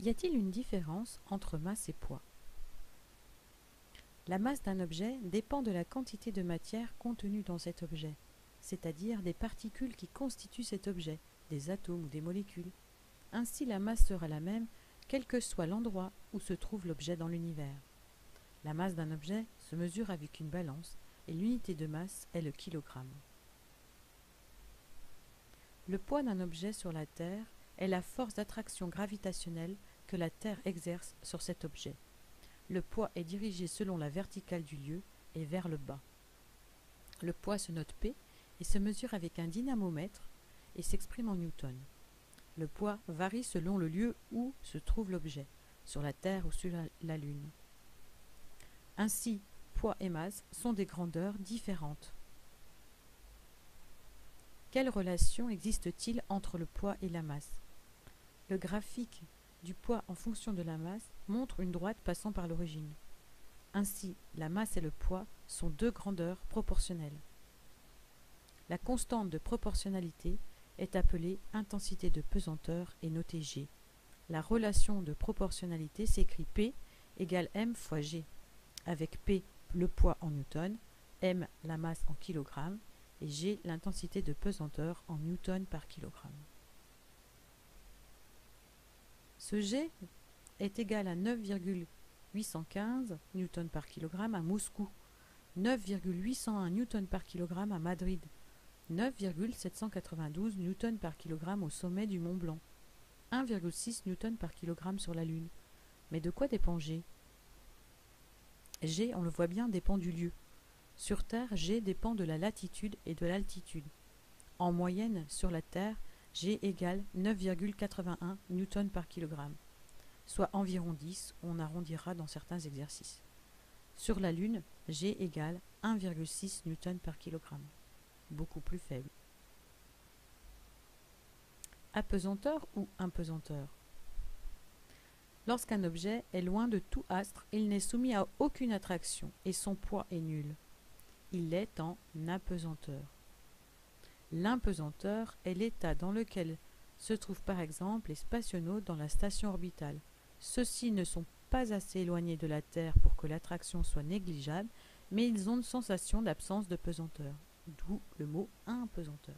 Y a-t-il une différence entre masse et poids? La masse d'un objet dépend de la quantité de matière contenue dans cet objet, c'est-à-dire des particules qui constituent cet objet, des atomes ou des molécules. Ainsi, la masse sera la même, quel que soit l'endroit où se trouve l'objet dans l'univers. La masse d'un objet se mesure avec une balance, et l'unité de masse est le kilogramme. Le poids d'un objet sur la Terre est la force d'attraction gravitationnelle que la Terre exerce sur cet objet. Le poids est dirigé selon la verticale du lieu et vers le bas. Le poids se note P et se mesure avec un dynamomètre et s'exprime en newton. Le poids varie selon le lieu où se trouve l'objet, sur la Terre ou sur la Lune. Ainsi, poids et masse sont des grandeurs différentes. Quelle relation existe-t-il entre le poids et la masse? Le graphique du poids en fonction de la masse montre une droite passant par l'origine. Ainsi, la masse et le poids sont deux grandeurs proportionnelles. La constante de proportionnalité est appelée intensité de pesanteur et notée G. La relation de proportionnalité s'écrit P égale M fois G, avec P le poids en newton, M la masse en kilogrammes et G l'intensité de pesanteur en newton par kilogramme. Ce G est égal à 9,815 newton par kilogramme à Moscou, 9,801 newton par kilogramme à Madrid, 9,792 newton par kilogramme au sommet du Mont Blanc, 1,6 newton par kilogramme sur la Lune. Mais de quoi dépend G? G, on le voit bien, dépend du lieu. Sur Terre, G dépend de la latitude et de l'altitude. En moyenne, sur la Terre, G égale 9,81 newton par kilogramme, soit environ 10, on arrondira dans certains exercices. Sur la Lune, G égale 1,6 newton par kilogramme, beaucoup plus faible. Apesanteur ou impesanteur? Lorsqu'un objet est loin de tout astre, il n'est soumis à aucune attraction et son poids est nul. Il est en apesanteur. L'impesanteur est l'état dans lequel se trouvent par exemple les spationautes dans la station orbitale. Ceux-ci ne sont pas assez éloignés de la Terre pour que l'attraction soit négligeable, mais ils ont une sensation d'absence de pesanteur, d'où le mot impesanteur.